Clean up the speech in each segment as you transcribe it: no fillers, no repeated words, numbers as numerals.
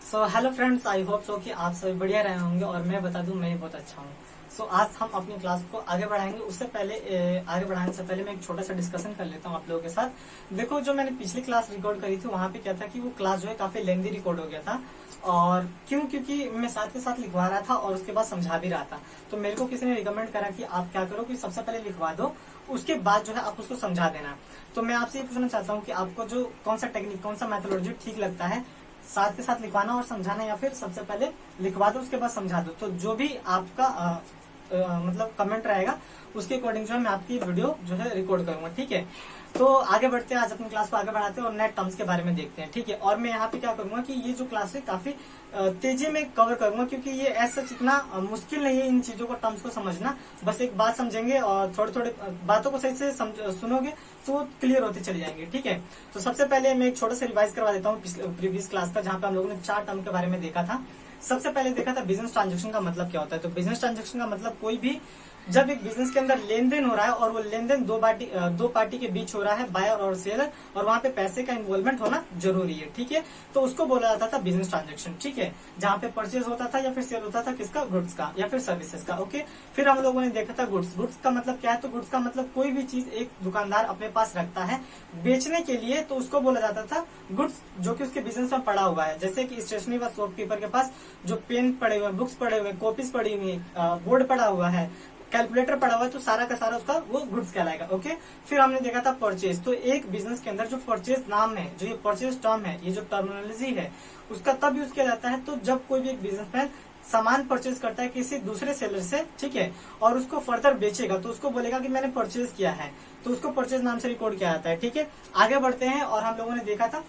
So hello friends, I hope so कि आप सभी बढ़िया रहे होंगे और मैं बता दूं मैं बहुत अच्छा हूँ। सो आज हम अपनी क्लास को आगे बढ़ाएंगे। उससे पहले आगे बढ़ाने से पहले मैं एक छोटा सा डिस्कशन कर लेता हूँ आप लोगों के साथ। देखो, जो मैंने पिछली क्लास रिकॉर्ड करी थी वहां पे क्या था कि वो क्लास जो है काफी लेंदी रिकॉर्ड हो गया था। और क्योंकि मैं साथ के साथ लिखवा रहा था और उसके बाद समझा भी रहा था। तो मेरे को किसी ने रिकमेंड करा कि आप क्या करो कि सबसे पहले लिखवा दो, उसके बाद जो है आप उसको समझा देना। तो मैं आपसे ये पूछना चाहता हूँ कि आपको जो कौन सा टेक्निक, कौन सा मैथोलॉजी ठीक लगता है, साथ के साथ लिखवाना और समझाना, या फिर सबसे पहले लिखवा दो उसके बाद समझा दो। तो जो भी आपका मतलब कमेंट रहेगा उसके अकॉर्डिंग जो है मैं आपकी वीडियो जो है रिकॉर्ड करूंगा। ठीक है, तो आगे बढ़ते हैं, आज अपनी क्लास को आगे बढ़ाते हैं और नए टर्म्स के बारे में देखते हैं। ठीक है, और मैं यहाँ पे क्या करूंगा कि ये जो क्लास है काफी तेजी में कवर करूंगा, क्योंकि ये ऐसा इतना मुश्किल नहीं है इन चीजों को, टर्म्स को समझना। बस एक बात समझेंगे और थोड़े थोड़े बातों को सही से सुनोगे तो वो क्लियर होते चले जाएंगे। ठीक है, तो सबसे पहले मैं एक छोटा सा रिवाइज करवा देता हूँ प्रीवियस क्लास का, जहाँ पे हम लोगों ने 4 टर्म के बारे में देखा था। सबसे पहले देखा था बिजनेस ट्रांजेक्शन का मतलब क्या होता है। तो बिजनेस ट्रांजेक्शन का मतलब कोई भी जब एक बिजनेस के अंदर लेन देन हो रहा है और वो लेन देन दो पार्टी के बीच हो रहा है, बायर और सेलर, और वहां पे पैसे का इन्वॉल्वमेंट होना जरूरी है। ठीक है, तो उसको बोला जाता था बिजनेस ट्रांजेक्शन। ठीक है, जहाँ पे परचेज होता था या फिर सेल होता था किसका, गुड्स का या फिर सर्विसेज का। ओके, फिर हम लोगों ने देखा था गुड्स। गुड्स का मतलब क्या है, तो गुड्स का मतलब कोई भी चीज एक दुकानदार अपने पास रखता है बेचने के लिए, तो उसको बोला जाता था गुड्स, जो कि उसके बिजनेस में पड़ा हुआ है। जैसे कि स्टेशनरी व शॉपकीपर के पास जो पेन पड़े हुए, बुक्स पड़े हुए, कॉपीज पड़ी हुई, बोर्ड पड़ा हुआ है, कैलकुलेटर पड़ा हुआ है, तो सारा का सारा उसका वो गुड्स कहलाएगा। ओके, फिर हमने देखा था परचेज। तो एक बिजनेस के अंदर जो परचेज नाम है, जो ये परचेज टर्म है, ये जो टर्मिनोलॉजी है, उसका तब यूज किया जाता है तो जब कोई भी एक बिजनेसमैन सामान परचेज करता है किसी दूसरे सेलर से, ठीक है, और उसको फर्दर बेचेगा तो उसको बोलेगा कि मैंने परचेज किया है, तो उसको परचेज नाम से रिकॉर्ड किया जाता है। ठीक है, आगे बढ़ते हैं और हम लोगों ने देखा था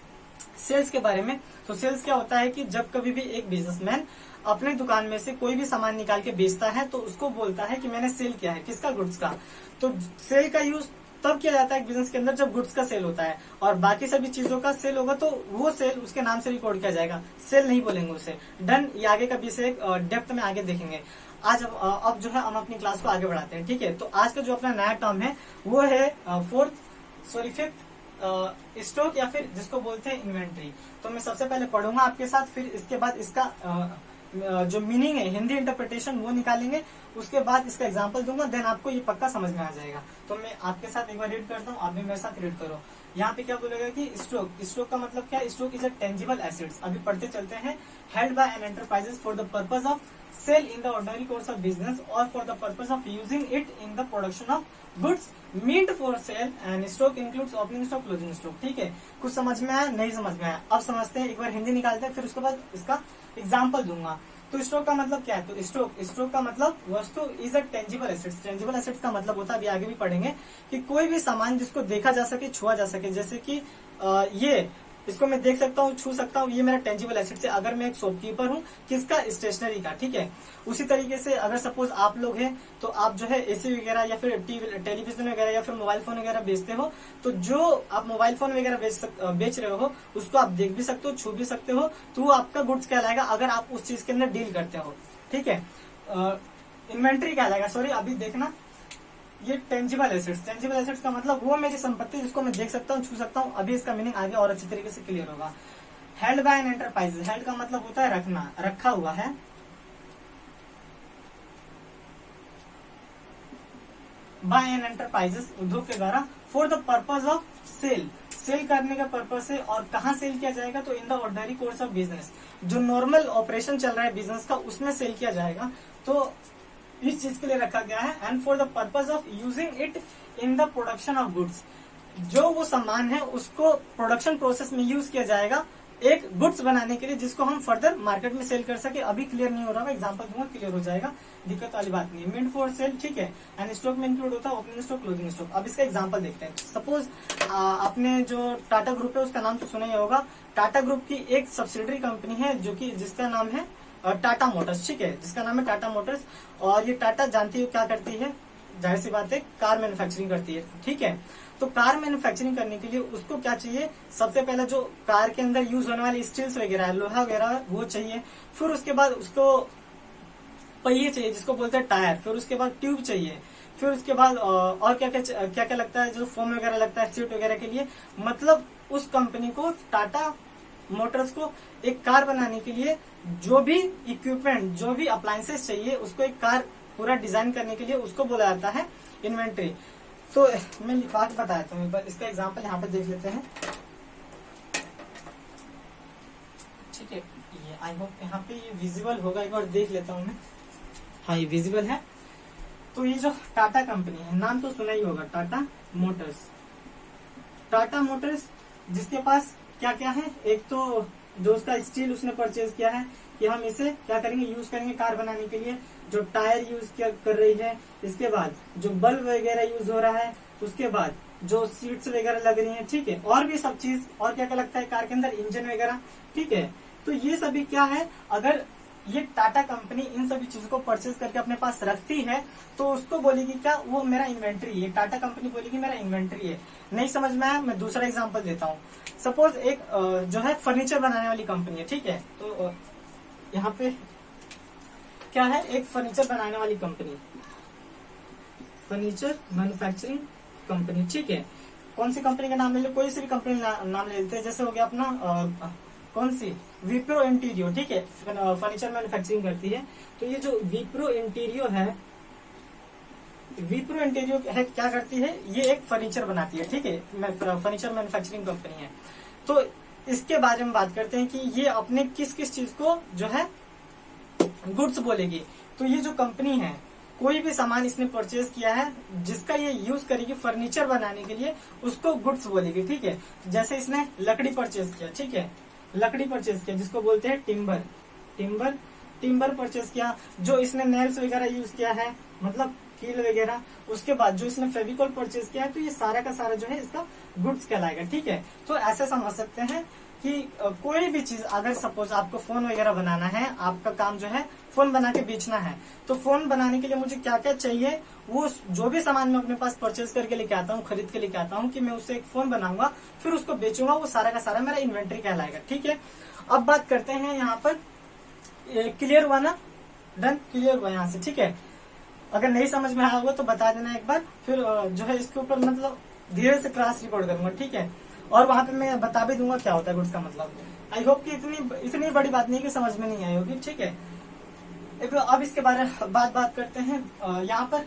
सेल्स के बारे में। तो सेल्स क्या होता है कि जब कभी भी एक बिजनेसमैन अपने दुकान में से कोई भी सामान निकाल के बेचता है तो उसको बोलता है कि मैंने सेल किया है, किसका, गुड्स का। तो सेल का यूज तब किया जाता है बिजनेस के अंदर जब गुड्स का सेल होता है, और बाकी सभी चीजों का सेल होगा तो वो सेल उसके नाम से रिकॉर्ड किया जाएगा, सेल नहीं बोलेंगे उसे। डन, ये आगे का विषय डेप्थ में आगे देखेंगे। आज अब जो है हम अपनी क्लास को आगे बढ़ाते हैं। ठीक है, तो आज का जो अपना नया टर्म है वो है फिफ्थ स्टॉक, या फिर जिसको बोलते हैं इन्वेंट्री। तो मैं सबसे पहले पढ़ूंगा आपके साथ, फिर इसके बाद इसका जो मीनिंग है, हिंदी इंटरप्रिटेशन, वो निकालेंगे। उसके बाद इसका एग्जांपल दूंगा, देन आपको ये पक्का समझ में आ जाएगा। तो मैं आपके साथ एक बार रीड करता हूँ, आप भी मेरे साथ रीड करो। यहाँ पे क्या बोलेगा कि स्टॉक, स्टॉक का मतलब क्या है, stock is a tangible assets. अभी पढ़ते चलते हैं। Held by an enterprises for the purpose of sale in the ordinary course of business और for the purpose of using it in the production of goods meant for sale, and stock includes opening stock, closing stock. ठीक है, कुछ समझ में आया, नहीं समझ में आया, अब समझते हैं। एक बार हिंदी निकालते हैं, फिर उसके बाद इसका एग्जाम्पल दूंगा। तो स्टॉक का मतलब क्या है, तो स्टॉक का मतलब वस्तु is a tangible assets. Tangible assets का मतलब होता है, अभी आगे भी पढ़ेंगे, कि कोई भी सामान जिसको देखा जा सके, छुआ जा सके। जैसे कि ये, इसको मैं देख सकता हूँ, छू सकता हूँ, ये मेरा टेंजिबल एसेट्स है। अगर मैं एक शॉपकीपर हूँ, किसका, स्टेशनरी का। ठीक है, उसी तरीके से अगर सपोज आप लोग हैं तो आप जो है एसी वगैरह या फिर टेलीविजन वगैरह या फिर मोबाइल फोन वगैरह बेचते हो, तो जो आप मोबाइल फोन वगैरह बेच रहे हो उसको आप देख भी सकते हो, छू भी सकते हो, तो वो आपका गुड्स कहलाएगा अगर आप उस चीज के अंदर डील करते हो। ठीक है, इन्वेंट्री कहलाएगा, सॉरी अभी देखना, ये टेंजिबल एसेट्स। टेंजिबल एसेट्स का मतलब वो मेरी संपत्ति जिसको मैं देख सकता हूँ, छू सकता हूँ। अभी इसका मीनिंग आगे और अच्छी तरीके से क्लियर होगा। Held by an enterprise, held का मतलब होता है रखना, रखा हुआ है। बाय एन एंटरप्राइजेस, उद्योग के द्वारा, for the purpose of sale, sale करने का पर्पज से। और कहाँ सेल किया जाएगा, तो इन the ordinary course of business, जो नॉर्मल ऑपरेशन चल रहा है बिजनेस का, उसमें सेल किया जाएगा। तो इस चीज के लिए रखा गया है। And for the purpose of using it in the production of goods, जो वो सामान है उसको प्रोडक्शन प्रोसेस में यूज किया जाएगा एक गुड्स बनाने के लिए, जिसको हम फर्दर मार्केट में सेल कर सके। अभी क्लियर नहीं हो रहा है, एग्जांपल दूंगा, क्लियर हो जाएगा, दिक्कत वाली बात नहीं है। मींट फॉर सेल, ठीक है, एंड स्टॉक में इंक्लूड होता है ओपनिंग स्टॉक, क्लोजिंग स्टॉक। अब इसका एग्जांपल देखते हैं। सपोज आपने जो टाटा ग्रुप है उसका नाम तो सुना ही होगा। टाटा ग्रुप की एक सब्सिडरी कंपनी है जो कि जिसका नाम है टाटा मोटर्स। ठीक है, जिसका नाम है टाटा मोटर्स। और ये टाटा जानती हो क्या करती है, जाहिर सी बात है, कार मैन्युफैक्चरिंग करती है। ठीक है, तो कार मैन्युफैक्चरिंग करने के लिए उसको क्या चाहिए, सबसे पहले जो कार के अंदर यूज होने वाली स्टील्स वगैरह, लोहा वगैरह, वो चाहिए। फिर उसके बाद उसको पहिए चाहिए जिसको बोलते हैं टायर। फिर उसके बाद ट्यूब चाहिए। फिर उसके बाद और क्या क्या लगता है, जो फोम वगैरह लगता है सीट वगैरह के लिए। मतलब उस कंपनी को टाटा मोटर्स को एक कार बनाने के लिए जो भी इक्विपमेंट, जो भी अप्लायंसेस चाहिए उसको एक कार पूरा डिजाइन करने के लिए उसको बोला जाता है इन्वेंट्री। तो मैं लिखवा के बताता हूँ, एक बार इसका एग्जाम्पल यहाँ पे देख लेते हैं। ठीक है, ये आई होप यहाँ पे ये विजिबल होगा, एक बार देख लेता हूँ मैं। हाँ, ये विजिबल है। तो ये जो टाटा कंपनी है, नाम तो सुना ही होगा, टाटा मोटर्स। टाटा मोटर्स जिसके पास क्या क्या है, एक तो जो उसका स्टील उसने परचेज किया है कि हम इसे क्या करेंगे, यूज करेंगे कार बनाने के लिए। जो टायर यूज कर रही है, इसके बाद जो बल्ब वगैरह यूज हो रहा है, उसके बाद जो सीट्स वगैरह लग रही हैं, ठीक है, और भी सब चीज, और क्या क्या लगता है कार के अंदर, इंजन वगैरह, ठीक है। तो ये सभी क्या है, अगर ये टाटा कंपनी इन सभी चीजों को परचेज करके अपने पास रखती है तो उसको बोलेगी क्या, वो मेरा इन्वेंट्री है। टाटा कंपनी बोलेगी मेरा इन्वेंट्री है। नहीं समझ में आया, मैं दूसरा एग्जांपल देता हूँ। सपोज एक जो है फर्नीचर बनाने वाली कंपनी है, ठीक है। तो यहाँ पे क्या है, एक फर्नीचर बनाने वाली कंपनी, फर्नीचर मैन्युफैक्चरिंग कंपनी, ठीक है। कौन सी कंपनी का नाम ले लो, कोई सी भी कंपनी नाम ले लेते हैं। जैसे हो गया अपना कौन सी, विप्रो इंटीरियो, ठीक है, फर्नीचर मैन्युफैक्चरिंग करती है। तो ये जो विप्रो इंटीरियो है, विप्रो इंटीरियो है क्या करती है, ये एक फर्नीचर बनाती है, ठीक है, फर्नीचर मैन्युफैक्चरिंग कंपनी है। तो इसके बारे में बात करते हैं कि ये अपने किस किस चीज को जो है गुड्स बोलेगी। तो ये जो कंपनी है, कोई भी सामान इसने परचेज किया है जिसका ये यूज करेगी फर्नीचर बनाने के लिए, उसको गुड्स बोलेगी, ठीक है। जैसे इसने लकड़ी परचेज किया, ठीक है, लकड़ी परचेज किया जिसको बोलते हैं टिम्बर, टिम्बर परचेज किया। जो इसने नेल्स वगैरह यूज किया है, मतलब कील वगैरह, उसके बाद जो इसने फेविकॉल परचेज किया है, तो ये सारा का सारा जो है इसका गुड्स कहलाएगा, ठीक है। तो ऐसे समझ सकते हैं कि कोई भी चीज, अगर सपोज आपको फोन वगैरह बनाना है, आपका काम जो है फोन बना के बेचना है, तो फोन बनाने के लिए मुझे क्या क्या चाहिए, वो जो भी सामान मैं अपने पास परचेज करके लेके आता हूँ, खरीद के लेके आता हूँ, कि मैं उससे एक फोन बनाऊंगा, फिर उसको बेचूंगा, वो सारा का सारा मेरा इन्वेंट्री कहलाएगा, ठीक है। अब बात करते हैं यहाँ पर, क्लियर हुआ ना, डन, क्लियर हुआ यहाँ से, ठीक है। अगर नहीं समझ में आया होगा तो बता देना एक बार, फिर जो है इसके ऊपर मतलब धीरे से क्लास रिकॉर्ड करूंगा, ठीक है। और वहां पे मैं बता भी दूंगा क्या होता है गुड्स का मतलब। आई होप कि इतनी बड़ी बात नहीं कि समझ में नहीं आई होगी, ठीक है। अब इसके बारे में बात करते हैं। यहाँ पर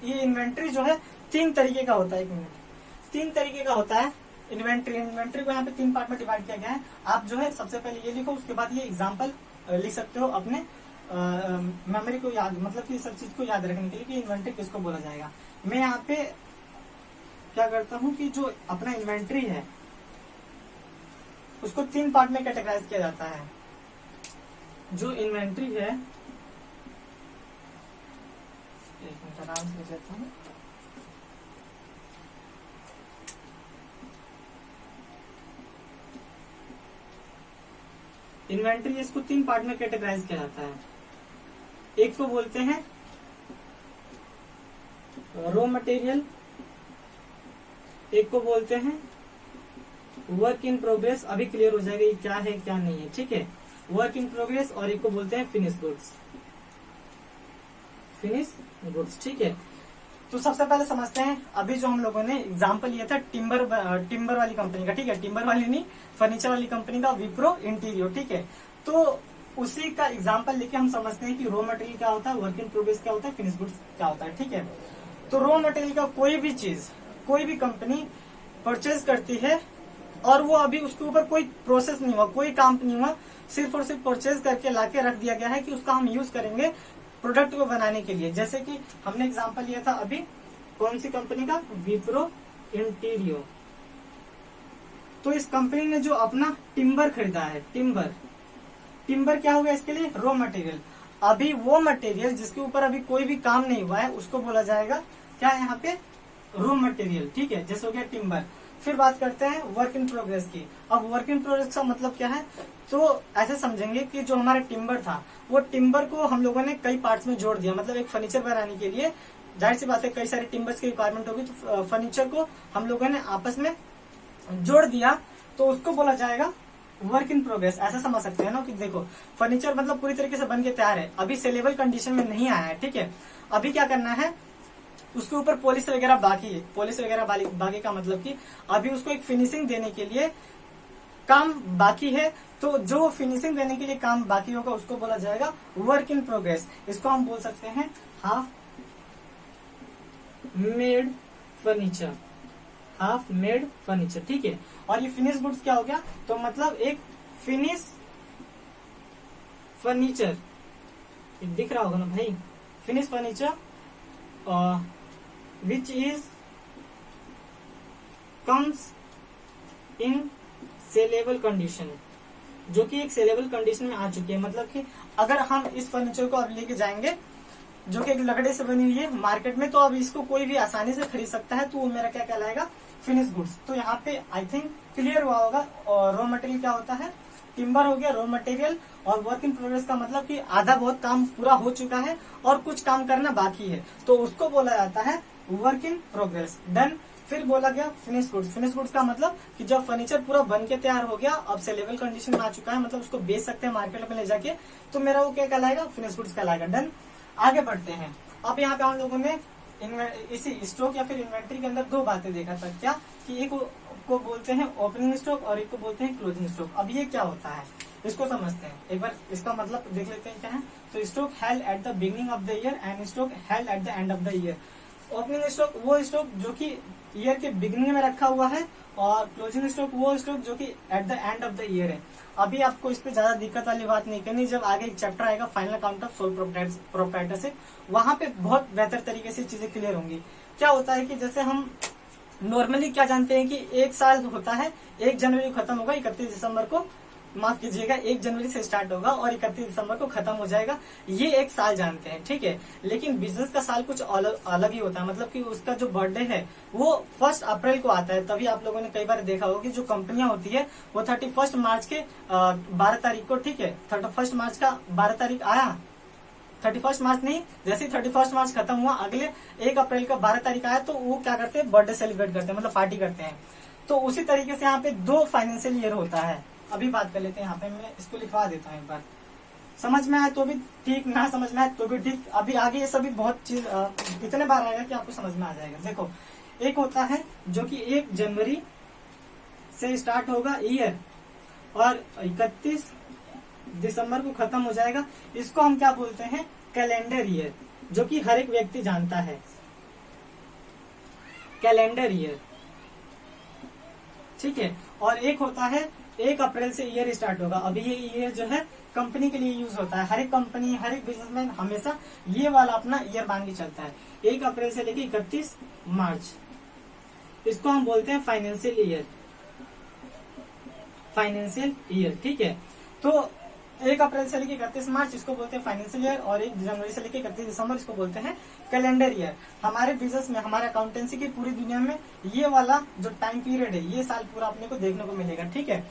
ये इन्वेंट्री जो है 3 तरीके का होता है, 1 मिनट, 3 तरीके का होता है इन्वेंट्री को यहाँ पे 3 पार्ट में डिवाइड किया गया है। आप जो है सबसे पहले ये लिखो, उसके बाद ये एग्जाम्पल लिख सकते हो अपने मेमोरी को याद, मतलब कि सब चीज को याद रखने के लिए कि इन्वेंट्री किसको बोला जाएगा। मैं यहाँ पे क्या करता हूँ कि जो अपना इन्वेंट्री है उसको 3 पार्ट में कैटेगराइज किया जाता है। जो इन्वेंट्री है, एक मिनट आराम से लिख लेता हूँ। इन्वेंट्री इसको 3 पार्ट में कैटेगराइज किया जाता है। एक को बोलते हैं रॉ मटेरियल, एक को बोलते हैं वर्क इन प्रोग्रेस। अभी क्लियर हो जाएगा ये क्या है क्या नहीं है, ठीक है, वर्क इन प्रोग्रेस। और एक को बोलते हैं फिनिश गुड्स, ठीक है। तो सबसे पहले समझते हैं, अभी जो हम लोगों ने एग्जांपल लिया था टिम्बर वाली कंपनी का, ठीक है, टिम्बर वाली नहीं, फर्नीचर वाली कंपनी का, विप्रो इंटीरियो, ठीक है। तो उसी का एग्जांपल लेके हम समझते हैं कि रॉ मटेरियल क्या होता है, वर्क इन प्रोग्रेस क्या होता है, फिनिश गुड्स क्या होता है, ठीक है। तो रॉ मटेरियल का कोई भी चीज, कोई भी कंपनी परचेज करती है और वो अभी उसके ऊपर कोई प्रोसेस नहीं हुआ, कोई काम नहीं हुआ, सिर्फ और सिर्फ परचेज करके लाके रख दिया गया है कि उसका हम यूज करेंगे प्रोडक्ट को बनाने के लिए। जैसे कि हमने एग्जांपल लिया था अभी, कौन सी कंपनी का, विप्रो इंटीरियो। तो इस कंपनी ने जो अपना टिम्बर खरीदा है, टिम्बर क्या होगा इसके लिए, रॉ मटेरियल। अभी वो मटेरियल जिसके ऊपर अभी कोई भी काम नहीं हुआ है उसको बोला जाएगा क्या, यहाँ पे रॉ मटेरियल, ठीक है, जैसे हो गया टिम्बर। फिर बात करते हैं वर्क इन प्रोग्रेस की। अब वर्क इन प्रोग्रेस का मतलब क्या है, तो ऐसे समझेंगे कि जो हमारा टिम्बर था, वो टिम्बर को हम लोगों ने कई पार्ट्स में जोड़ दिया। मतलब एक फर्नीचर बनाने के लिए जाहिर सी बात है कई सारे टिम्बर्स की रिक्वायरमेंट होगी, तो फर्नीचर को हम लोगों ने आपस में जोड़ दिया, तो उसको बोला जाएगा वर्क इन प्रोग्रेस। ऐसा समझ सकते हैं ना कि देखो फर्नीचर मतलब पूरी तरीके से बन के तैयार है, अभी सेलेबल कंडीशन में नहीं आया है, ठीक है। अभी क्या करना है, उसके ऊपर पॉलिश वगैरह बाकी है। पॉलिश वगैरह बाकी का मतलब कि अभी उसको एक फिनिशिंग देने के लिए काम बाकी है, तो जो फिनिशिंग देने के लिए काम बाकी होगा उसको बोला जाएगा वर्क इन प्रोग्रेस। इसको हम बोल सकते हैं half made furniture, half made furniture, ठीक है। और ये फिनिश गुड्स क्या हो गया, तो मतलब एक फिनिश फर्नीचर, दिख रहा होगा ना भाई, finish furniture which is comes in saleable condition, जो कि एक सेलेबल कंडीशन में आ चुकी है। मतलब कि अगर हम इस फर्नीचर को अब लेके जाएंगे जो कि एक लकड़े से बनी हुई है मार्केट में, तो अब इसको कोई भी आसानी से खरीद सकता है, तो वो मेरा क्या कहलाएगा, फिनिश गुड्स। तो यहाँ पे आई थिंक क्लियर हुआ होगा। और रॉ मटेरियल क्या होता है, टिम्बर हो गया रॉ मटेरियल, और वर्क इन प्रोग्रेस का मतलब कि आधा बहुत काम पूरा हो चुका है और कुछ काम करना बाकी है, तो उसको बोला जाता है वर्क इन प्रोग्रेस। देन फिर बोला गया फिनिश गुड्स। फिनिश गुड्स का मतलब कि जब फर्नीचर पूरा बन के तैयार हो गया, अब सेलेबल कंडीशन में आ चुका है, मतलब उसको बेच सकते हैं मार्केट में ले जाके, तो मेरा वो क्या कहलाएगा, फिनिश गुड्स कहलाएगा। डन, आगे बढ़ते हैं। अब यहाँ पे हम लोगों ने इसी स्टॉक या फिर इन्वेंट्री के अंदर दो बातें देखा था, क्या कि एक को बोलते हैं ओपनिंग स्टॉक और एक को बोलते हैं क्लोजिंग स्टॉक। अब ये क्या होता है इसको समझते हैं, एक बार इसका मतलब देख लेते हैं क्या है। तो stock held at the beginning of the year and stock held at the end of the year. Opening stock वो स्टॉक जो कि ईयर के बिगिनिंग में रखा हुआ है, और क्लोजिंग स्टॉक वो स्टॉक जो कि at the end of the year है। अभी आपको इस पे ज्यादा दिक्कत वाली बात नहीं करनी, जब आगे एक चैप्टर आएगा final account of sole proprietorship, वहां पे बहुत बेहतर तरीके से चीजें क्लियर होंगी। क्या होता है कि जैसे हम नॉर्मली क्या जानते हैं कि एक साल होता है, 1 जनवरी को खत्म होगा, 31 दिसंबर को, माफ कीजिएगा 1 जनवरी से स्टार्ट होगा और 31 दिसंबर को खत्म हो जाएगा, ये एक साल जानते हैं, ठीक है। लेकिन बिजनेस का साल कुछ अलग ही होता है, मतलब कि उसका जो बर्थडे है वो 1 अप्रैल को आता है। तभी आप लोगों ने कई बार देखा होगा कि जो कंपनियां होती है वो 31 मार्च के 12 तारीख को, ठीक है, 31 मार्च का 12 तारीख आया, 31 मार्च नहीं, जैसे 31 मार्च खत्म हुआ, अगले 1 अप्रैल का 12 तारीख आया, तो वो क्या करते हैं, बर्थडे सेलिब्रेट करते हैं, मतलब पार्टी करते हैं। तो उसी तरीके से यहाँ पे 2 फाइनेंशियल ईयर होता है। अभी बात कर लेते हैं, यहाँ पे मैं इसको लिखवा देता हूँ एक बार, समझ में आए तो भी ठीक, ना समझ में आए तो भी ठीक। अभी आगे ये सभी बहुत चीज इतने बार आएगा कि आपको समझ में आ जाएगा। देखो, एक होता है जो कि 1 जनवरी से स्टार्ट होगा ईयर और 31 दिसंबर को खत्म हो जाएगा, इसको हम क्या बोलते हैं, कैलेंडर ईयर, जो कि हर एक व्यक्ति जानता है, कैलेंडर ईयर, ठीक है। और एक होता है 1 अप्रैल से ईयर स्टार्ट होगा। अभी ये ईयर जो है कंपनी के लिए यूज होता है, हर एक कंपनी हर एक बिजनेसमैन हमेशा ये वाला अपना ईयर मान के चलता है, 1 अप्रैल से लेके 31 मार्च, इसको हम बोलते हैं फाइनेंशियल ईयर, फाइनेंशियल ईयर, ठीक है। तो 1 अप्रैल से लेके 31 मार्च इसको बोलते हैं फाइनेंशियल ईयर, और 1 जनवरी से लेके 31 दिसंबर इसको बोलते हैं कैलेंडर ईयर। हमारे बिजनेस में, हमारे अकाउंटेंसी की पूरी दुनिया में ये वाला जो टाइम पीरियड है, ये साल पूरा अपने को देखने को मिलेगा, ठीक है।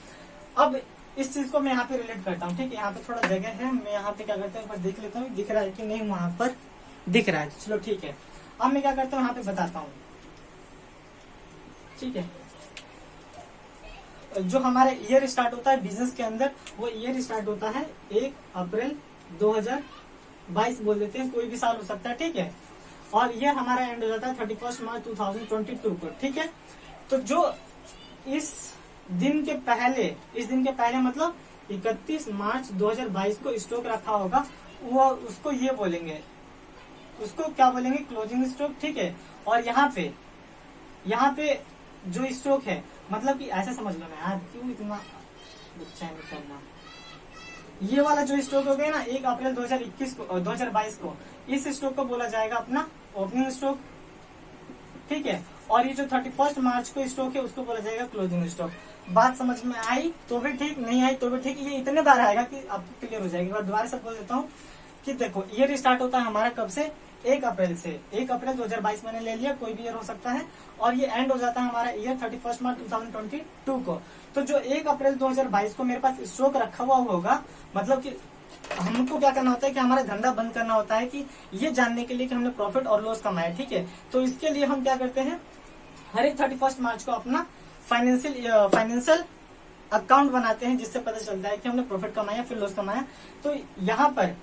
अब इस चीज को मैं यहाँ पे रिलेट करता हूँ, ठीक है। यहाँ पे थोड़ा जगह है, मैं यहाँ पे क्या करता हूँ, एक बार देख लेता हूँ दिख रहा है कि नहीं, वहां पर दिख रहा है, चलो ठीक है। अब मैं क्या करता हूँ, यहाँ पे बताता हूँ, ठीक है। जो हमारा ईयर स्टार्ट होता है बिजनेस के अंदर, वो ईयर स्टार्ट होता है 1 अप्रैल 2022 बोल देते हैं, कोई भी साल हो सकता है, ठीक है। और ये हमारा एंड हो जाता है 31 मार्च 2022 को, ठीक है। तो जो इस दिन के पहले मतलब 31 मार्च 2022 को स्टॉक रखा होगा, वो उसको ये बोलेंगे, उसको क्या बोलेंगे, क्लोजिंग स्टॉक, ठीक है। और यहाँ पे जो स्टॉक है, मतलब कि ऐसे समझ लो ना यार, क्यों इतना चैन करना, ये वाला जो स्टॉक हो गया ना 1 अप्रैल 2022 को, इस स्टॉक को बोला जाएगा अपना ओपनिंग स्टॉक, ठीक है। और ये जो 31 मार्च को स्टॉक है उसको बोला जाएगा क्लोजिंग स्टॉक। बात समझ में आई तो भी ठीक, नहीं आई तो भी ठीक, ये इतने बार आएगा कि आपको क्लियर हो जाएगी। और दोबारा से बोल देता हूँ कि देखो, ईयर स्टार्ट होता है हमारा कब से, 1 अप्रैल से, 1 अप्रैल 2022 मैंने ले लिया, कोई भी ईयर हो सकता है। और ये एंड हो जाता है हमारा ईयर 31 मार्च 2022 को। तो जो 1 अप्रैल 2022 को मेरे पास स्टॉक रखा हुआ होगा, मतलब कि हमको क्या करना होता है कि हमारा धंधा बंद करना होता है, कि ये जानने के लिए कि हमने प्रॉफिट और लॉस कमाया, ठीक है। तो इसके लिए हम क्या करते हैं, हर एक 31 मार्च को अपना फाइनेंशियल अकाउंट बनाते हैं, जिससे पता चलता है कि हमने प्रॉफिट कमाया फिर लॉस कमाया। तो यहाँ पर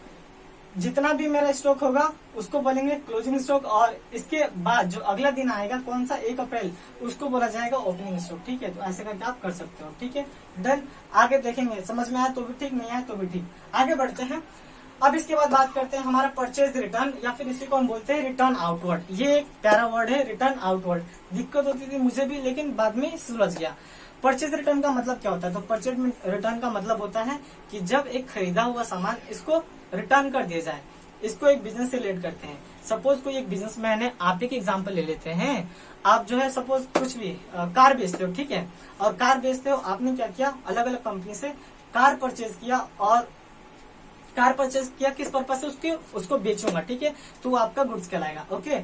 जितना भी मेरा स्टॉक होगा उसको बोलेंगे क्लोजिंग स्टॉक, और इसके बाद जो अगला दिन आएगा कौन सा 1 अप्रैल, उसको बोला जाएगा ओपनिंग स्टॉक। ठीक है, तो ऐसे करके आप कर सकते हो। ठीक है, डन। आगे देखेंगे, समझ में आया तो भी ठीक, नहीं आया तो भी ठीक। आगे बढ़ते हैं। अब इसके बाद बात करते हैं हमारा परचेज रिटर्न, या फिर इसी को हम बोलते हैं रिटर्न आउटवर्ड। ये एक प्यारा वर्ड है, रिटर्न आउटवर्ड। दिक्कत होती थी मुझे भी, लेकिन बाद में सुलझ गया। परचेज रिटर्न का मतलब क्या होता है? तो परचेज रिटर्न का मतलब होता है कि जब एक खरीदा हुआ सामान इसको रिटर्न कर दिया जाए। इसको एक बिजनेस से रिलेट करते हैं। सपोज कोई एक बिजनेसमैन है, आप ही की एग्जांपल ले लेते हैं। आप जो है सपोज कुछ भी कार बेचते हो, ठीक है, और कार बेचते हो, आपने क्या किया, अलग अलग कंपनी से कार परचेज किया, और कार परचेज किया किस पर्पज से, उसको बेचूंगा, ठीक है, तो आपका गुड्स कहलाएगा। ओके,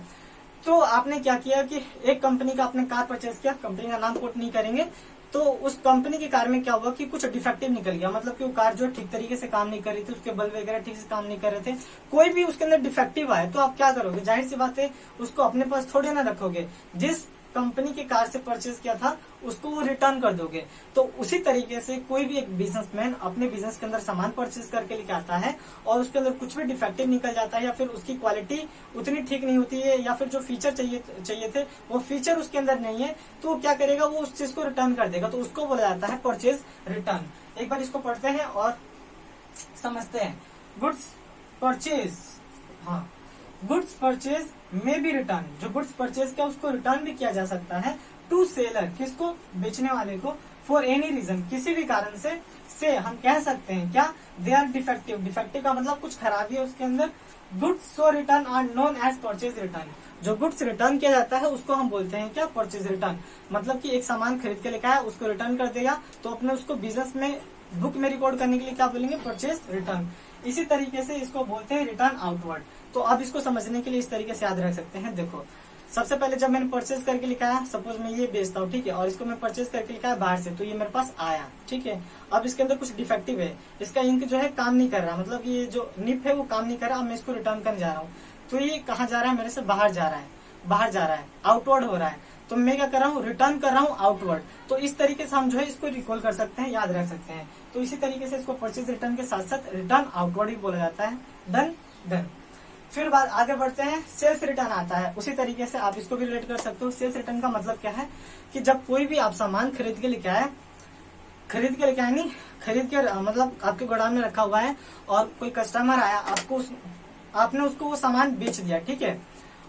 तो आपने क्या किया कि एक कंपनी का आपने कार परचेज किया, कंपनी का नाम कोट नहीं करेंगे, तो उस कंपनी की कार में क्या हुआ कि कुछ डिफेक्टिव निकल गया, मतलब कि वो कार जो ठीक तरीके से काम नहीं कर रही थी, उसके बल्ब वगैरह ठीक से काम नहीं कर रहे थे, कोई भी उसके अंदर डिफेक्टिव आए, तो आप क्या करोगे, जाहिर सी बात है उसको अपने पास थोड़े ना रखोगे। जिस कंपनी की कार से परचेज किया था उसको वो रिटर्न कर दोगे। तो उसी तरीके से कोई भी एक बिजनेसमैन अपने बिजनेस के अंदर सामान परचेज करके लेके आता है, और उसके अंदर कुछ भी डिफेक्टिव निकल जाता है, या फिर उसकी क्वालिटी उतनी ठीक नहीं होती है, या फिर जो फीचर चाहिए थे वो फीचर उसके अंदर नहीं है, तो वो क्या करेगा, वो उस चीज को रिटर्न कर देगा। तो उसको बोला जाता है परचेज रिटर्न। एक बार इसको पढ़ते हैं और समझते हैं। गुड्स परचेज, हाँ, गुड्स परचेज में भी रिटर्न, जो गुड्स परचेज किया उसको रिटर्न भी किया जा सकता है टू सेलर, किसको, बेचने वाले को, फॉर एनी रीजन, किसी भी कारण से हम कह सकते हैं क्या, दे आर डिफेक्टिव। डिफेक्टिव का मतलब कुछ खराबी है उसके अंदर। Goods so return are known as purchase return. जो गुड्स रिटर्न किया जाता है उसको हम बोलते हैं क्या, परचेज रिटर्न। मतलब कि एक सामान खरीद के लेकर आया, उसको रिटर्न कर देगा, तो अपने उसको बिजनेस में बुक में रिकॉर्ड करने के लिए क्या बोलेंगे, परचेज रिटर्न। इसी तरीके से इसको बोलते हैं रिटर्न आउटवर्ड। तो अब इसको समझने के लिए इस तरीके से याद रख सकते हैं। देखो, सबसे पहले जब मैंने परचेज करके लिखा है, सपोज मैं ये बेचता हूँ, ठीक है, और इसको मैं परचेज करके लिखा है बाहर से, तो ये मेरे पास आया, ठीक है। अब इसके अंदर कुछ डिफेक्टिव है, इसका इंक जो है काम नहीं कर रहा, मतलब ये जो निप है वो काम नहीं कर रहा। अब मैं इसको रिटर्न करने जा रहा हूँ, तो ये कहाँ जा रहा है, मेरे से बाहर जा रहा है, बाहर जा रहा है, आउटवर्ड हो रहा है। तो मैं क्या कर रहा हूँ, रिटर्न कर रहा हूँ आउटवर्ड। तो इस तरीके से हम जो है इसको रिकॉल कर सकते हैं, याद रख सकते हैं। तो इसी तरीके से इसको परचेज रिटर्न के साथ साथ रिटर्न आउटवर्ड भी बोला जाता है। Done done. फिर बात आगे बढ़ते हैं, सेल्स रिटर्न आता है। उसी तरीके से आप इसको भी रिलेट कर सकते हो। सेल्स रिटर्न का मतलब क्या है कि जब कोई भी आप सामान खरीद के लेके आए, खरीद के मतलब आपके गोदाम में रखा हुआ है, और कोई कस्टमर आया, आपने उसको वो सामान बेच दिया, ठीक है,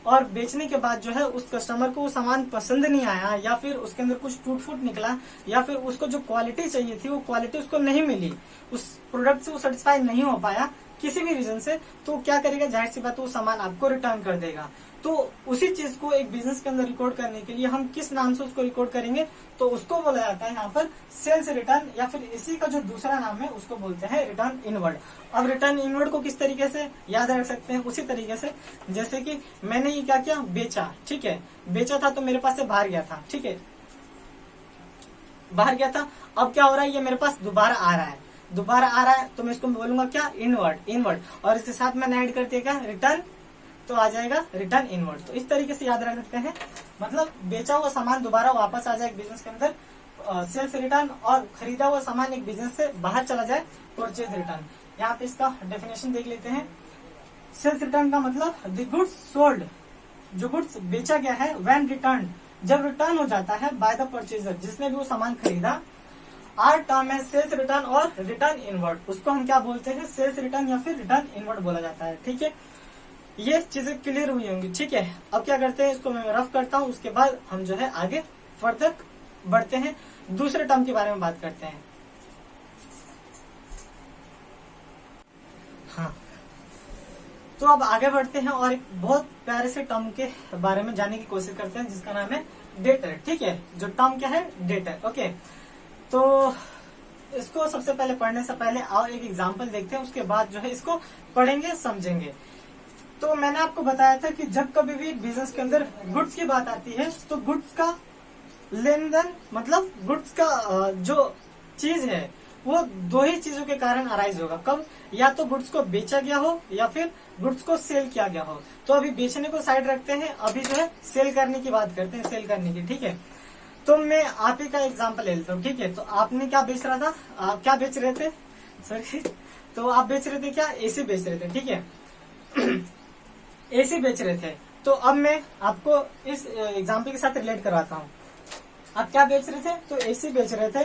और बेचने के बाद जो है उस कस्टमर को वो सामान पसंद नहीं आया, या फिर उसके अंदर कुछ टूट फूट निकला, या फिर उसको जो क्वालिटी चाहिए थी वो क्वालिटी उसको नहीं मिली, उस प्रोडक्ट से वो सेटिस्फाई नहीं हो पाया किसी भी रीजन से, तो क्या करेगा, जाहिर सी बात वो सामान आपको रिटर्न कर देगा। तो उसी चीज को एक बिजनेस के अंदर रिकॉर्ड करने के लिए हम किस नाम से उसको रिकॉर्ड करेंगे, तो उसको बोला जाता है यहाँ पर सेल्स रिटर्न, या फिर इसी का जो दूसरा नाम है उसको बोलते हैं रिटर्न इनवर्ड। अब रिटर्न इनवर्ड को किस तरीके से याद रख सकते हैं, उसी तरीके से जैसे कि मैंने ये क्या किया, बेचा, ठीक है, बेचा था तो मेरे पास से बाहर गया था, ठीक है, बाहर गया था। अब क्या हो रहा है, ये मेरे पास दोबारा आ रहा है, दोबारा आ रहा है, तो मैं इसको बोलूंगा क्या, इनवर्ड, और इसके साथ मैंने ऐड कर दिया क्या, रिटर्न, तो आ जाएगा रिटर्न इनवर्ड। तो इस तरीके से याद रख सकते हैं, मतलब बेचा हुआ सामान दोबारा वापस आ जाए बिजनेस के अंदर, सेल्स रिटर्न, और खरीदा हुआ सामान एक बिजनेस से बाहर चला जाए, परचेज रिटर्न। यहाँ पे इसका डेफिनेशन देख लेते हैं। सेल्स रिटर्न का मतलब द गुड्स सोल्ड, जो गुड्स बेचा गया है, व्हेन रिटर्न, जब रिटर्न हो जाता है बाय द परचेजर, जिसने भी वो सामान खरीदा, आर टर्म है सेल्स रिटर्न और रिटर्न इनवर्ड। उसको हम क्या बोलते हैं, सेल्स रिटर्न या फिर रिटर्न इनवर्ड बोला जाता है, ठीक है। ये चीजें क्लियर हुई होंगी, ठीक है। अब क्या करते हैं, इसको मैं रफ करता हूँ, उसके बाद हम जो है आगे फर्दर बढ़ते हैं, दूसरे टर्म के बारे में बात करते हैं। हाँ, तो अब आगे बढ़ते हैं और एक बहुत प्यारे से टर्म के बारे में जानने की कोशिश करते हैं, जिसका नाम है डेटर, ठीक है। जो टर्म क्या है, डेटर, ओके। तो इसको सबसे पहले पढ़ने से पहले आओ एक एग्जांपल देखते हैं, उसके बाद जो है इसको पढ़ेंगे, समझेंगे। तो मैंने आपको बताया था कि जब कभी भी बिजनेस के अंदर गुड्स की बात आती है, तो गुड्स का लेन देन, मतलब गुड्स का जो चीज है वो दो ही चीजों के कारण अराइज होगा। कब, या तो गुड्स को बेचा गया हो, या फिर गुड्स को सेल किया गया हो। तो अभी बेचने को साइड रखते हैं, अभी जो है सेल करने की बात करते हैं, सेल करने की, ठीक है। तो मैं आप ही का एग्जांपल ले लेता हूँ, ठीक है। तो आपने क्या बेच रहा था, क्या बेच रहे थे, सॉरी, तो आप बेच रहे थे क्या, एसी बेच रहे थे, ठीक है। एसी बेच रहे थे। तो अब मैं आपको इस एग्जाम्पल के साथ रिलेट करवाता हूँ। आप क्या बेच रहे थे? तो एसी बेच रहे थे।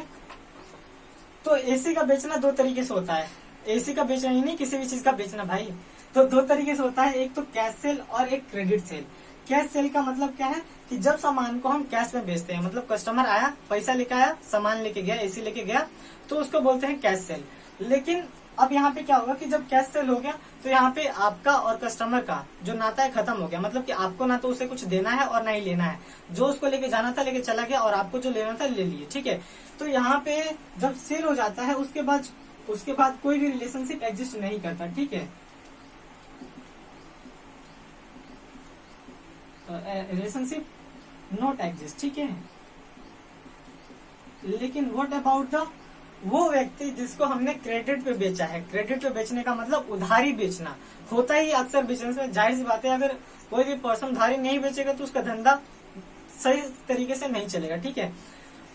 तो एसी का बेचना दो तरीके से होता है। एसी का बेचना ही नहीं, किसी भी चीज का बेचना भाई, तो दो तरीके से होता है। एक तो कैश सेल और एक क्रेडिट सेल। कैश सेल का मतलब क्या है कि जब सामान को हम कैश में बेचते हैं, मतलब कस्टमर आया, पैसा लेके आया, सामान लेके गया, एसी लेके गया, तो उसको बोलते हैं कैश सेल। लेकिन अब यहाँ पे क्या होगा कि जब कैश सेल हो गया तो यहाँ पे आपका और कस्टमर का जो नाता है खत्म हो गया। मतलब कि आपको ना तो उसे कुछ देना है और ना ही लेना है। जो उसको लेके जाना था लेके चला गया और आपको जो लेना था ले लिए, ठीक है। तो यहाँ पे जब सेल हो जाता है उसके बाद कोई भी रिलेशनशिप एग्जिस्ट नहीं करता, ठीक है। रिलेशनशिप नॉट एग्जिस्ट, ठीक है। लेकिन व्हाट अबाउट द वो व्यक्ति जिसको हमने क्रेडिट पे बेचा है। क्रेडिट पे बेचने का मतलब उधारी बेचना होता ही अक्सर बिजनेस में। जाहिर सी बात है, अगर कोई भी पर्सन उधारी नहीं बेचेगा तो उसका धंधा सही तरीके से नहीं चलेगा, ठीक है।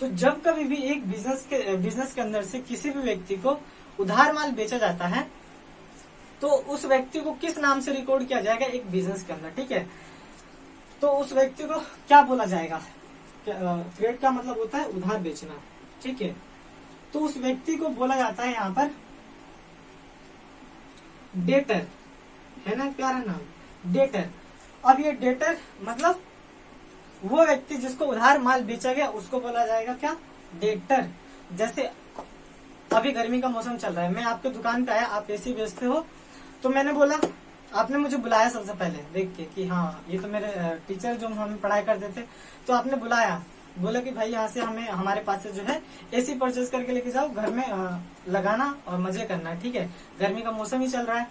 तो जब कभी भी एक बिजनेस के अंदर से किसी भी व्यक्ति को उधार माल बेचा जाता है तो उस व्यक्ति को किस नाम से रिकॉर्ड किया जाएगा एक बिजनेस के अंदर, ठीक है। तो उस व्यक्ति को क्या बोला जाएगा? क्रेडिट का मतलब होता है उधार बेचना, ठीक है। तो उस व्यक्ति को बोला जाता है यहाँ पर डेटर, है ना प्यारा नाम, डेटर। अब ये डेटर मतलब वो व्यक्ति जिसको उधार माल बेचा गया उसको बोला जाएगा क्या? डेटर। जैसे अभी गर्मी का मौसम चल रहा है, मैं आपके दुकान पे आया, आप एसी बेचते हो, तो मैंने बोला, आपने मुझे बुलाया सबसे पहले देख के कि हाँ ये तो मेरे टीचर जो हमें पढ़ाई करते थे, तो आपने बुलाया, बोला कि भाई यहाँ से हमें हमारे पास से जो है एसी परचेज करके लेके जाओ, घर में लगाना और मजे करना, ठीक है। गर्मी का मौसम ही चल रहा है।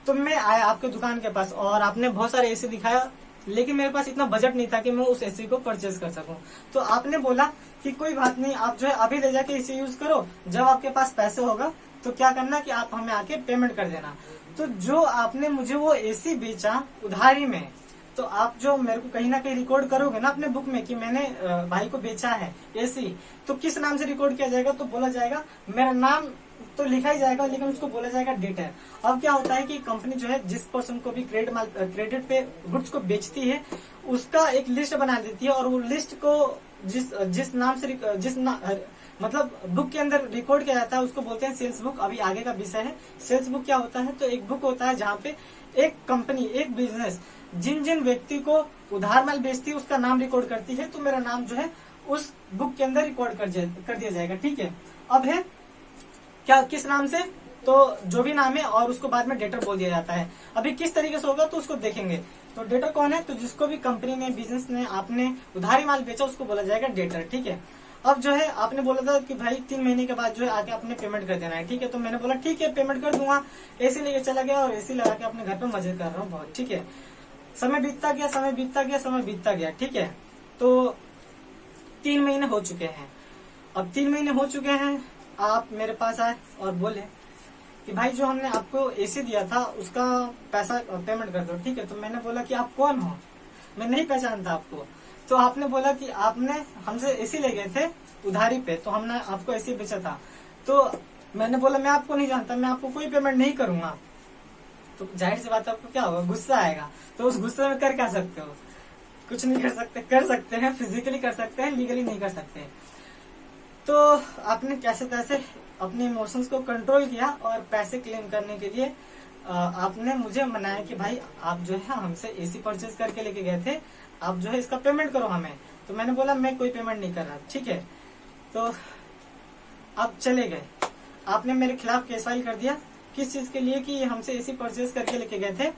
तो मैं आया आपके दुकान के पास और आपने बहुत सारे एसी दिखाया, लेकिन मेरे पास इतना बजट नहीं था कि मैं उस एसी को परचेज कर सकूं। तो आपने बोला कि कोई बात नहीं, आप जो है अभी ले जाके एसी यूज करो, जब आपके पास पैसे होगा तो क्या करना कि आप हमें आके पेमेंट कर देना। तो जो आपने मुझे वो एसी बेचा उधारी में, तो आप जो मेरे को कहीं ना कहीं रिकॉर्ड करोगे ना अपने बुक में कि मैंने भाई को बेचा है एसी, तो किस नाम से रिकॉर्ड किया जाएगा? तो बोला जाएगा, मेरा नाम तो लिखा ही जाएगा लेकिन उसको बोला जाएगा डेटर। अब क्या होता है कि कंपनी जो है जिस पर्सन को भी क्रेडिट पे गुड्स को बेचती है उसका एक लिस्ट बना देती है, और वो लिस्ट को जिस नाम से मतलब बुक के अंदर रिकॉर्ड किया जाता है उसको बोलते हैं सेल्स बुक। अभी आगे का विषय है सेल्स बुक क्या होता है। तो एक बुक होता है जहाँ पे एक कंपनी, एक बिजनेस जिन जिन व्यक्ति को उधार माल बेचती है उसका नाम रिकॉर्ड करती है। तो मेरा नाम जो है उस बुक के अंदर रिकॉर्ड कर दिया जाएगा, ठीक है। अब है क्या, किस नाम से? तो जो भी नाम है और उसको बाद में डेटर बोल दिया जाता है। अभी किस तरीके से होगा तो उसको देखेंगे। तो डेटर कौन है? तो जिसको भी कंपनी ने, बिजनेस ने, आपने उधारी माल बेचा उसको बोला जाएगा डेटर, ठीक है। अब जो है आपने बोला था कि भाई 3 महीने के बाद जो है आके आपने पेमेंट कर देना है, ठीक है। तो मैंने बोला ठीक है पेमेंट कर दूंगा। एसी लेके चला गया और एसी लगा के अपने घर पे मजे कर रहा हूँ बहुत, ठीक है। समय बीतता गया, ठीक है। तो 3 महीने हो चुके हैं। अब 3 महीने हो चुके हैं, आप मेरे पास आए और बोले कि भाई जो हमने आपको एसी दिया था उसका पैसा पेमेंट कर दो, ठीक है। तो मैंने बोला कि आप कौन हो, मैं नहीं पहचानता आपको। तो आपने बोला कि आपने हमसे एसी ले गए थे उधारी पे, तो हमने आपको एसी बेचा था। तो मैंने बोला मैं आपको नहीं जानता, मैं आपको कोई पेमेंट नहीं करूंगा। तो जाहिर सी बात है आपको क्या होगा, गुस्सा आएगा। तो उस गुस्से में कर क्या सकते हो? कुछ नहीं कर सकते हैं, फिजिकली कर सकते हैं, लीगली नहीं कर सकते। तो आपने कैसे तैसे अपने इमोशंस को कंट्रोल किया और पैसे क्लेम करने के लिए आपने मुझे मनाया कि भाई आप जो है हमसे एसी परचेज करके लेके गए थे, आप जो है इसका पेमेंट करो हमें। तो मैंने बोला मैं कोई पेमेंट नहीं कर रहा, ठीक है। तो आप चले गए, आपने मेरे खिलाफ केस फाइल कर दिया। किस चीज के लिए? कि हमसे एसी परचेज करके लेके गए थे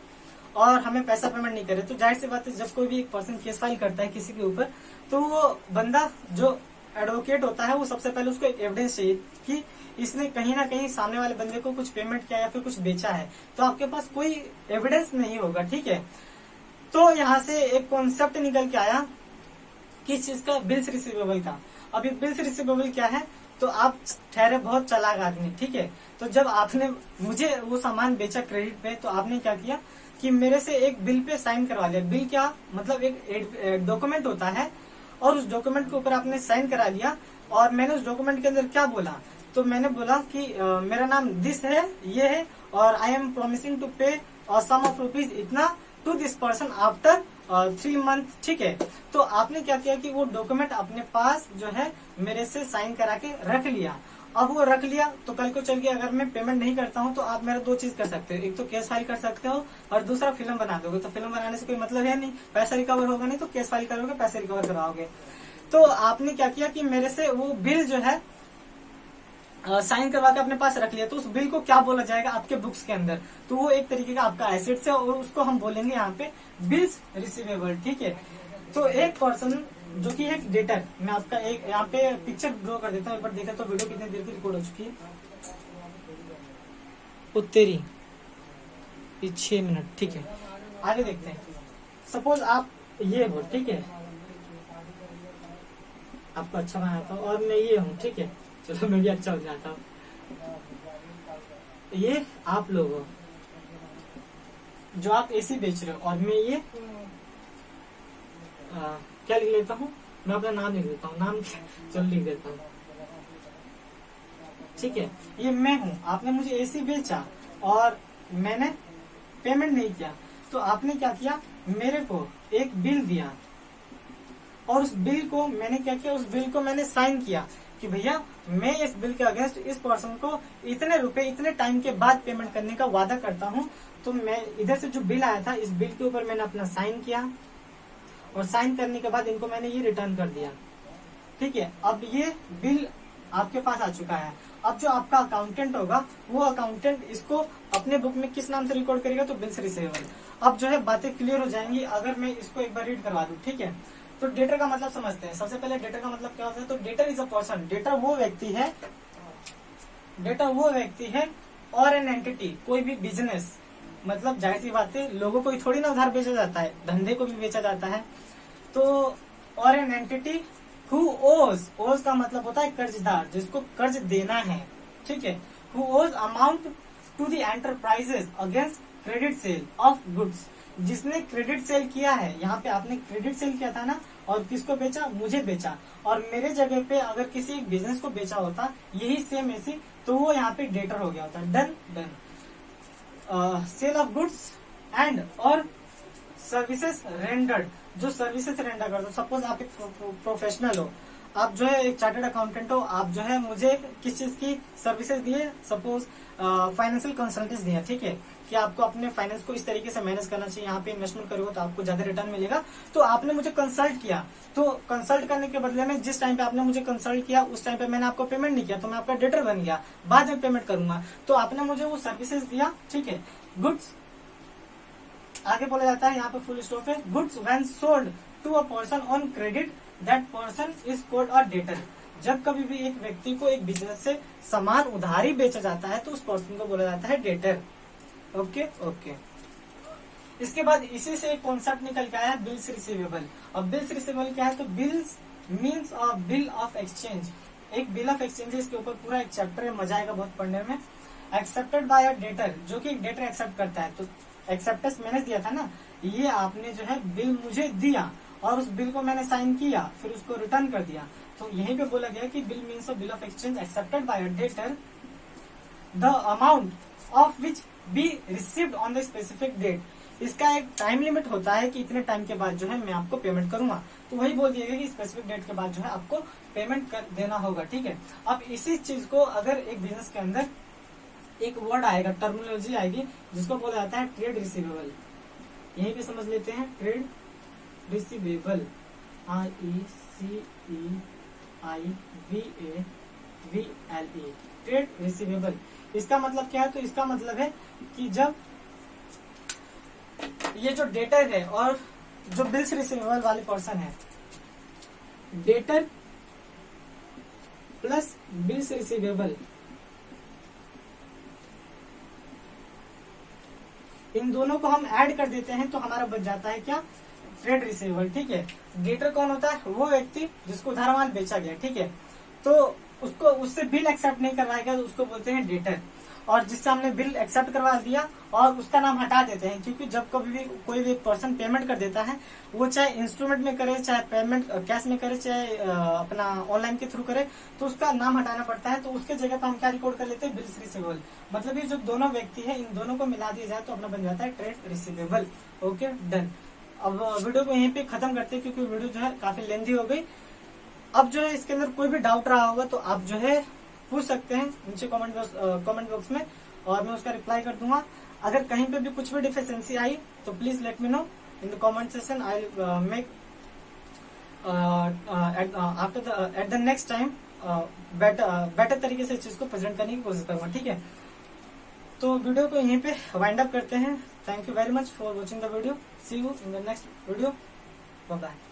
और हमें पैसा पेमेंट नहीं करे। तो जाहिर सी बात है जब कोई भी एक पर्सन केस फाइल करता है किसी के ऊपर, तो वो बंदा जो एडवोकेट होता है वो सबसे पहले उसको एक एविडेंस चाहिए कि इसने कहीं ना कहीं सामने वाले बंदे को कुछ पेमेंट किया या फिर कुछ बेचा है। तो आपके पास कोई एविडेंस नहीं होगा, ठीक है। तो यहाँ से एक कॉन्सेप्ट निकल के आया किस चीज का? बिल्स रिसीवेबल का। अभी बिल्स रिसीवेबल क्या है? तो आप ठहरे बहुत चालाक आदमी, ठीक है। तो जब आपने मुझे वो सामान बेचा क्रेडिट पे, तो आपने क्या किया कि मेरे से एक बिल पे साइन करवा लिया। बिल क्या मतलब? एक डॉक्यूमेंट होता है और उस डॉक्यूमेंट के ऊपर आपने साइन करा लिया। और मैंने उस डॉक्यूमेंट के अंदर क्या बोला? तो मैंने बोला कि मेरा नाम दिस है, ये है, और I am promising to pay और सम ऑफ रुपीज इतना to this person after 3 month, ठीक है। तो आपने क्या किया कि वो डॉक्यूमेंट अपने पास जो है मेरे से साइन करा के रख लिया। अब वो रख लिया तो कल को चल के अगर मैं पेमेंट नहीं करता हूँ तो आप मेरा 2 चीज कर सकते हो, एक तो केस फाइल कर सकते हो और दूसरा फिल्म बना दोगे। तो फिल्म बनाने से कोई मतलब है नहीं, पैसा रिकवर होगा नहीं, तो केस फाइल करोगे, पैसे रिकवर कराओगे। तो आपने क्या किया कि मेरे से वो बिल जो है साइन करवा के अपने पास रख लिया। तो उस बिल को क्या बोला जाएगा आपके बुक्स के अंदर, तो वो एक तरीके का आपका एसेट्स है और उसको हम बोलेंगे यहाँ पे बिल्स रिसीवेबल, ठीक है। तो एक पर्सन जो कि एक डेटर, मैं आपका एक यहाँ पे पिक्चर ड्रॉ कर देता हूँ, एक बार देखा तो वीडियो कितनी देर की रिकॉर्ड हो चुकी है, उत्तरी 6 मिनट, ठीक है। आगे देखते हैं। सपोज आप ये हो, ठीक है, आपको अच्छा बनाता हूँ और मैं ये हूँ, ठीक है, चलो मैं भी अच्छा हो जाता हूँ। ये आप लोग हो जो आप एसी बेच रहे हो और मैं ये क्या लिख लेता हूँ, मैं अपना नाम लिख देता हूँ, नाम चलो लिख देता हूँ, ठीक है। ये मैं हूँ, आपने मुझे एसी बेचा और मैंने पेमेंट नहीं किया, तो आपने क्या किया, मेरे को एक बिल दिया और उस बिल को मैंने क्या किया, उस बिल को मैंने साइन किया कि भैया मैं इस बिल के अगेंस्ट इस पर्सन को इतने रुपए इतने टाइम के बाद पेमेंट करने का वादा करता हूँ। तो मैं इधर से जो बिल आया था, इस बिल के ऊपर मैंने अपना साइन किया और साइन करने के बाद इनको मैंने ये रिटर्न कर दिया, ठीक है। अब ये बिल आपके पास आ चुका है। अब जो आपका अकाउंटेंट होगा वो अकाउंटेंट इसको अपने बुक में किस नाम से रिकॉर्ड करेगा, तो बिल्स रिसीवेबल। अब जो है बातें क्लियर हो जाएंगी अगर मैं इसको एक बार रीड करवा दूं, ठीक है। तो डेटर का मतलब समझते हैं। सबसे पहले डेटर का मतलब क्या होता है, तो debtor is a person, debtor वो व्यक्ति है, डेटर वो व्यक्ति है और एन एंटिटी, कोई भी बिजनेस, मतलब जाहिर सी बात है लोगों को थोड़ी ना उधार बेचा जाता है, धंधे को भी बेचा जाता है। तो और एन एंटिटी हु ओज का मतलब होता है कर्जदार, जिसको कर्ज देना है, ठीक है। Who owes amount to the enterprises against credit sale of goods, जिसने क्रेडिट सेल किया है। यहाँ पे आपने क्रेडिट सेल किया था ना, और किसको बेचा, मुझे बेचा, और मेरे जगह पे अगर किसी एक बिजनेस को बेचा होता यही सेम ऐसी, तो वो यहाँ पे डेटर हो गया होता। Done sale of goods and और सर्विसेज रेंडर्ड, जो सर्विसेज रेंडर करते हो। सपोज आप एक प्रोफेशनल हो, आप जो है एक चार्टर्ड अकाउंटेंट हो, आप जो है मुझे किस चीज की सर्विसेज दिए, सपोज फाइनेंशियल कंसल्टेंसी दिया, ठीक है, कि आपको अपने फाइनेंस को इस तरीके से मैनेज करना चाहिए, यहाँ पे इन्वेस्टमेंट करोगे तो आपको ज्यादा रिटर्न मिलेगा। तो आपने मुझे कंसल्ट किया, तो कंसल्ट करने के बदले में जिस टाइम पे आपने मुझे कंसल्ट किया उस टाइम पे मैंने आपको पेमेंट नहीं किया, तो मैं आपका डेटर बन गया, बाद में पेमेंट करूंगा। तो आपने मुझे वो सर्विसेज दिया, ठीक है। गुड्स आगे बोला जाता है, यहाँ पे फुल स्टॉप है, goods when sold to a person on credit that person is called a debtor. जब कभी भी एक व्यक्ति को एक बिजनेस से सामान उधारी बेचा जाता है तो उस पर्सन को बोला जाता है डेटर। Okay okay. इसके बाद इसी से एक कॉन्सेप्ट निकल के आया बिल्स रिसीवेबल। अब बिल्स रिसीवेबल क्या है, तो bills means a bill of exchange, एक बिल ऑफ एक्सचेंज, इसके ऊपर पूरा एक चैप्टर है, मजा आएगा बहुत पढ़ने में। एक्सेप्टेड बाय अ डेटर, जो कि एक डेटर एक्सेप्ट करता है, तो एक्सेप्टेंस मैंने दिया था ना, ये आपने जो है बिल मुझे दिया और उस बिल को मैंने साइन किया, फिर उसको रिटर्न कर दिया। तो यहीं पे बोला गया कि bill means a bill of exchange accepted by a debtor, the amount of which be received on the specific date. इसका एक टाइम लिमिट होता है कि इतने टाइम के बाद जो है मैं आपको पेमेंट करूंगा, तो वही बोल दिया गया कि स्पेसिफिक डेट के बाद जो है आपको पेमेंट कर देना होगा, ठीक है। अब इसी चीज को अगर एक बिजनेस के अंदर एक वर्ड आएगा, टर्मिनोलॉजी आएगी, जिसको बोला जाता है ट्रेड रिसीवेबल। यहीं पे समझ लेते हैं, trade receivable, RECEIVAVLE, trade receivable. इसका मतलब क्या है, तो इसका मतलब है कि जब ये जो डेटर है और जो बिल्स रिसीवेबल वाले पर्सन है, डेटर प्लस बिल्स रिसीवेबल, इन दोनों को हम ऐड कर देते हैं तो हमारा बच जाता है क्या, ट्रेड रिसीवेबल, ठीक है। डेटर कौन होता है, वो व्यक्ति जिसको उधार माल बेचा गया, ठीक है, तो उसको उससे बिल एक्सेप्ट नहीं करवाएगा तो उसको बोलते हैं डेटर। और जिससे हमने बिल एक्सेप्ट करवा दिया और उसका नाम हटा देते हैं, क्योंकि जब कभी भी कोई भी पर्सन पेमेंट कर देता है, वो चाहे इंस्ट्रूमेंट में करे, चाहे पेमेंट कैश में करे, चाहे अपना ऑनलाइन के थ्रू करे, तो उसका नाम हटाना पड़ता है। तो उसके जगह पर हम क्या रिकॉर्ड कर लेते हैं, बिल्स रिसीवेबल। मतलब ये जो दोनों व्यक्ति है, इन दोनों को मिला दिया जाए तो अपना बन जाता है ट्रेड रिसीवेबल। Okay, done. अब वीडियो को यहीं पे खत्म करते हैं, क्योंकि वीडियो जो है काफी लेंथी हो गई। अब जो है इसके अंदर कोई भी डाउट रहा होगा तो आप जो है पूछ सकते हैं नीचे कमेंट बॉक्स में, और मैं उसका रिप्लाई कर दूंगा। अगर कहीं पे भी कुछ भी डिफिशियंसी आई तो please let me know in the comment section. I make at the next time better तरीके से इस चीज को प्रेजेंट करने की कोशिश करूंगा, ठीक है। तो वीडियो को यहीं पे वाइंड अप करते हैं। Thank you very much for watching the video. See you in the next video. Bye bye.